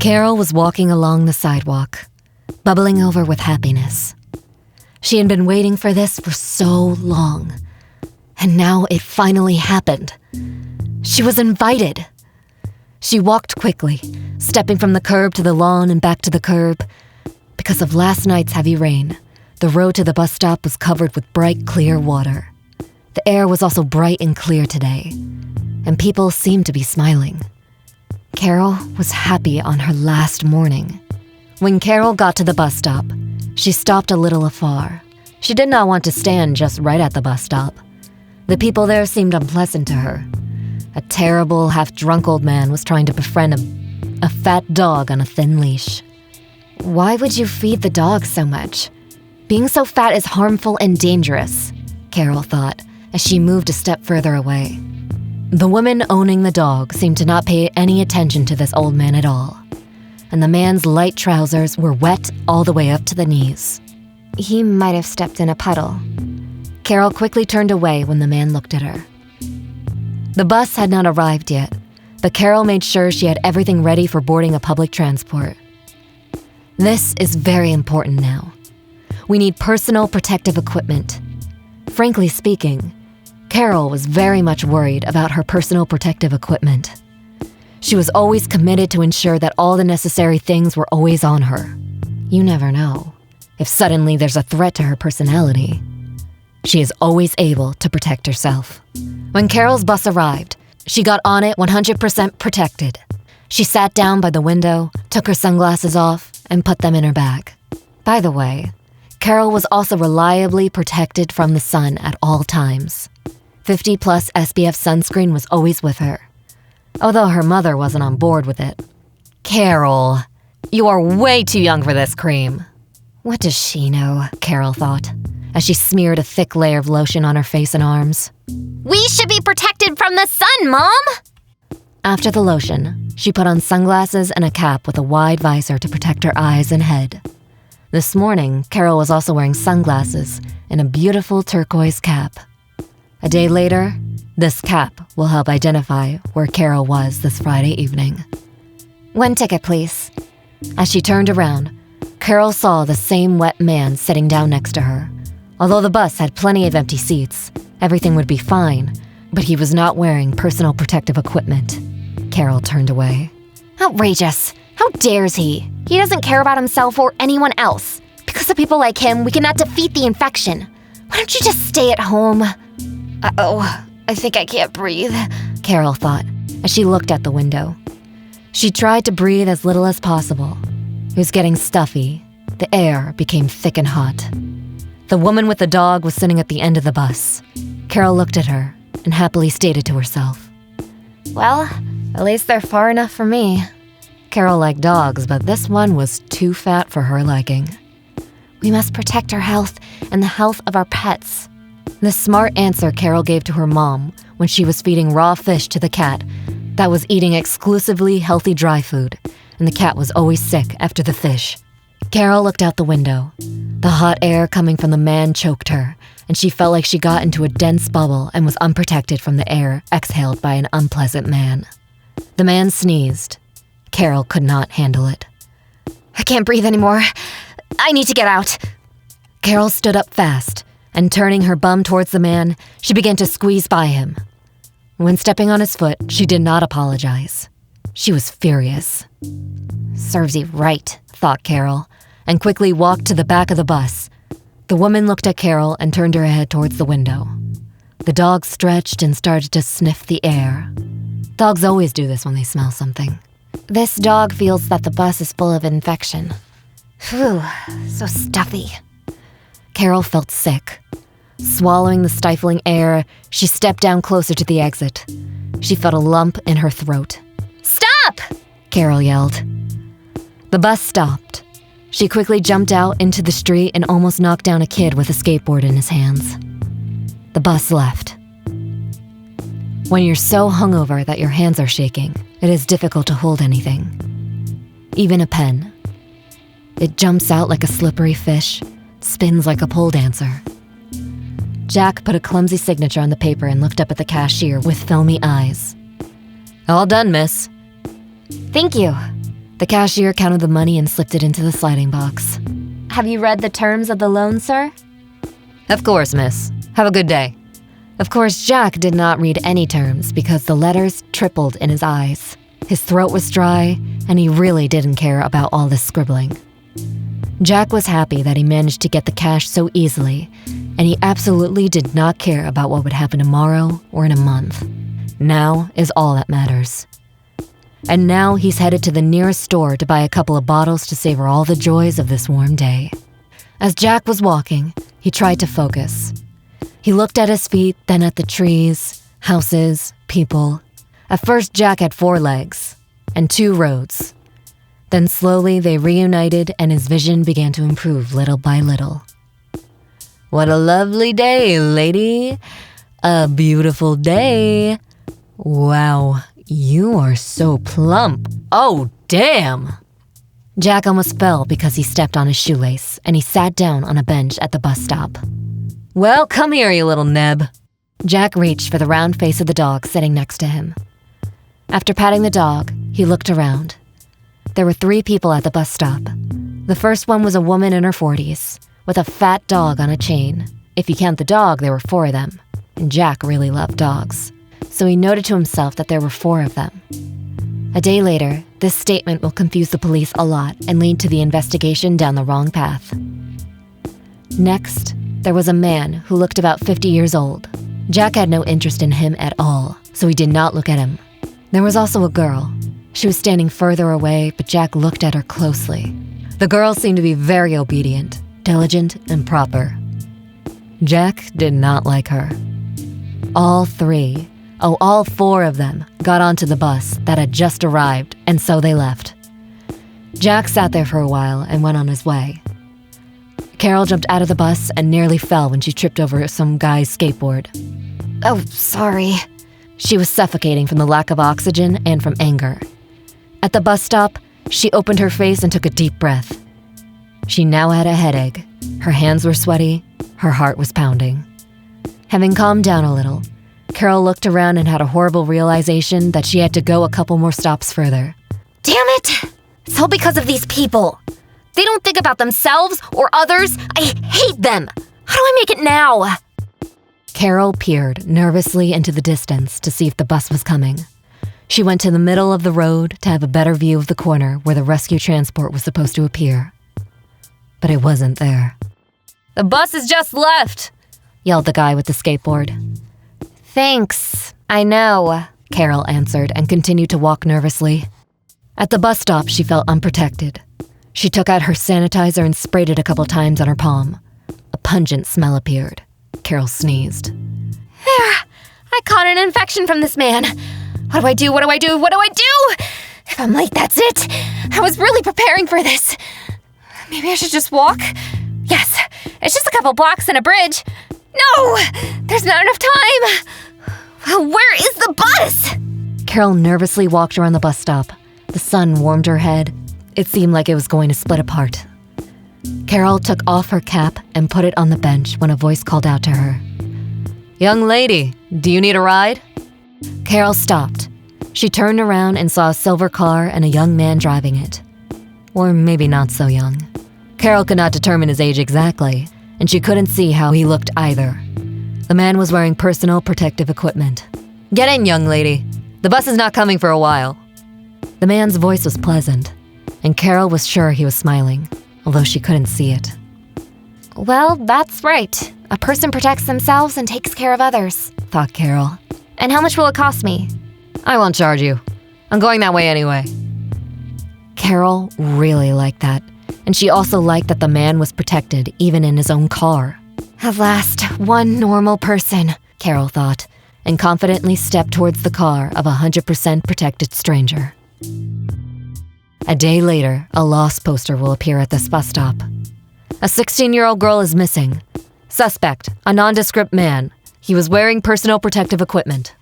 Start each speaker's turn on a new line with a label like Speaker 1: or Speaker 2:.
Speaker 1: Carol was walking along the sidewalk, bubbling over with happiness. She had been waiting for this for so long, and now it finally happened. She was invited. She walked quickly, stepping from the curb to the lawn and back to the curb. Because of last night's heavy rain, the road to the bus stop was covered with bright, clear water. The air was also bright and clear today, and people seemed to be smiling. Carol was happy on her last morning. When Carol got to the bus stop, she stopped a little afar. She did not want to stand just right at the bus stop. The people there seemed unpleasant to her. A terrible, half-drunk old man was trying to befriend a fat dog on a thin leash. Why would you feed the dog so much? Being so fat is harmful and dangerous, Carol thought as she moved a step further away. The woman owning the dog seemed to not pay any attention to this old man at all, and the man's light trousers were wet all the way up to the knees. He might have stepped in a puddle. Carol quickly turned away when the man looked at her. The bus had not arrived yet, but Carol made sure she had everything ready for boarding a public transport. This is very important now. We need personal protective equipment. Frankly speaking, Carol was very much worried about her personal protective equipment. She was always committed to ensure that all the necessary things were always on her. You never know. If suddenly there's a threat to her personality, she is always able to protect herself. When Carol's bus arrived, she got on it 100% protected. She sat down by the window, took her sunglasses off, and put them in her bag. By the way, Carol was also reliably protected from the sun at all times. 50+ SPF sunscreen was always with her, although her mother wasn't on board with it. Carol, you are way too young for this cream. What does she know, Carol thought, as she smeared a thick layer of lotion on her face and arms.
Speaker 2: We should be protected from the sun, Mom!
Speaker 1: After the lotion, she put on sunglasses and a cap with a wide visor to protect her eyes and head. This morning, Carol was also wearing sunglasses and a beautiful turquoise cap. A day later, this cap will help identify where Carol was this Friday evening. One ticket, please. As she turned around, Carol saw the same wet man sitting down next to her. Although the bus had plenty of empty seats, everything would be fine, but he was not wearing personal protective equipment. Carol turned away.
Speaker 2: Outrageous! How dares he? He doesn't care about himself or anyone else. Because of people like him, we cannot defeat the infection. Why don't you just stay at home? Uh-oh, I think I can't breathe,
Speaker 1: Carol thought as she looked at the window. She tried to breathe as little as possible. It was getting stuffy. The air became thick and hot. The woman with the dog was sitting at the end of the bus. Carol looked at her and happily stated to herself,
Speaker 2: well, at least they're far enough for me.
Speaker 1: Carol liked dogs, but this one was too fat for her liking.
Speaker 2: We must protect our health and the health of our pets.
Speaker 1: The smart answer Carol gave to her mom when she was feeding raw fish to the cat that was eating exclusively healthy dry food, and the cat was always sick after the fish. Carol looked out the window. The hot air coming from the man choked her, and she felt like she got into a dense bubble and was unprotected from the air exhaled by an unpleasant man. The man sneezed. Carol could not handle it.
Speaker 2: I can't breathe anymore. I need to get out.
Speaker 1: Carol stood up fast, and turning her bum towards the man, she began to squeeze by him. When stepping on his foot, she did not apologize. She was furious. Serves you right, thought Carol, and quickly walked to the back of the bus. The woman looked at Carol and turned her head towards the window. The dog stretched and started to sniff the air. Dogs always do this when they smell something.
Speaker 2: This dog feels that the bus is full of infection. Phew, so stuffy.
Speaker 1: Carol felt sick. Swallowing the stifling air, she stepped down closer to the exit. She felt a lump in her throat.
Speaker 2: Stop!
Speaker 1: Carol yelled. The bus stopped. She quickly jumped out into the street and almost knocked down a kid with a skateboard in his hands. The bus left. When you're so hungover that your hands are shaking, it is difficult to hold anything. Even a pen. It jumps out like a slippery fish, spins like a pole dancer. Jack put a clumsy signature on the paper and looked up at the cashier with filmy eyes. All done, miss.
Speaker 2: Thank you.
Speaker 1: The cashier counted the money and slipped it into the sliding box.
Speaker 2: Have you read the terms of the loan, sir?
Speaker 1: Of course, miss. Have a good day. Of course, Jack did not read any terms because the letters tripled in his eyes. His throat was dry, and he really didn't care about all this scribbling. Jack was happy that he managed to get the cash so easily, and he absolutely did not care about what would happen tomorrow or in a month. Now is all that matters. And now he's headed to the nearest store to buy a couple of bottles to savor all the joys of this warm day. As Jack was walking, he tried to focus. He looked at his feet, then at the trees, houses, people. At first, Jack had 4 legs and 2 roads. Then slowly they reunited and his vision began to improve little by little. What a lovely day, lady. A beautiful day. Wow, you are so plump. Oh, damn. Jack almost fell because he stepped on his shoelace and he sat down on a bench at the bus stop. Well, come here, you little neb. Jack reached for the round face of the dog sitting next to him. After patting the dog, he looked around. There were 3 people at the bus stop. The first one was a woman in her 40s, with a fat dog on a chain. If you count the dog, there were 4 of them, and Jack really loved dogs, so he noted to himself that there were 4 of them. A day later, this statement will confuse the police a lot and lead to the investigation down the wrong path. Next, there was a man who looked about 50 years old. Jack had no interest in him at all, so he did not look at him. There was also a girl. She was standing further away, but Jack looked at her closely. The girl seemed to be very obedient, diligent, and proper. Jack did not like her. All 4 of them got onto the bus that had just arrived, and so they left. Jack sat there for a while and went on his way. Carol jumped out of the bus and nearly fell when she tripped over some guy's skateboard.
Speaker 2: Oh, sorry.
Speaker 1: She was suffocating from the lack of oxygen and from anger. At the bus stop, she opened her face and took a deep breath. She now had a headache. Her hands were sweaty. Her heart was pounding. Having calmed down a little, Carol looked around and had a horrible realization that she had to go a couple more stops further.
Speaker 2: Damn it! It's all because of these people. They don't think about themselves or others. I hate them. How do I make it now?
Speaker 1: Carol peered nervously into the distance to see if the bus was coming. She went to the middle of the road to have a better view of the corner where the rescue transport was supposed to appear. But it wasn't there. "The bus has just left!" yelled the guy with the skateboard.
Speaker 2: Thanks. I know,
Speaker 1: Carol answered and continued to walk nervously. At the bus stop, she felt unprotected. She took out her sanitizer and sprayed it a couple times on her palm. A pungent smell appeared. Carol sneezed.
Speaker 2: There! I caught an infection from this man. What do I do? What do I do? What do I do? If I'm late, that's it. I was really preparing for this. Maybe I should just walk? Yes, it's just a couple blocks and a bridge. No! There's not enough time! Well, where is the bus?
Speaker 1: Carol nervously walked around the bus stop. The sun warmed her head. It seemed like it was going to split apart. Carol took off her cap and put it on the bench when a voice called out to her. "Young lady, do you need a ride?" Carol stopped. She turned around and saw a silver car and a young man driving it. Or maybe not so young. Carol could not determine his age exactly, and she couldn't see how he looked either. The man was wearing personal protective equipment. "Get in, young lady. The bus is not coming for a while." The man's voice was pleasant, and Carol was sure he was smiling, although she couldn't see it.
Speaker 2: Well, that's right. A person protects themselves and takes care of others,
Speaker 1: thought Carol.
Speaker 2: And how much will it cost me?
Speaker 1: "I won't charge you. I'm going that way anyway." Carol really liked that, and she also liked that the man was protected even in his own car.
Speaker 2: At last, one normal person,
Speaker 1: Carol thought, and confidently stepped towards the car of a 100% protected stranger. A day later, a lost poster will appear at this bus stop. A 16-year-old girl is missing. Suspect, a nondescript man. He was wearing personal protective equipment.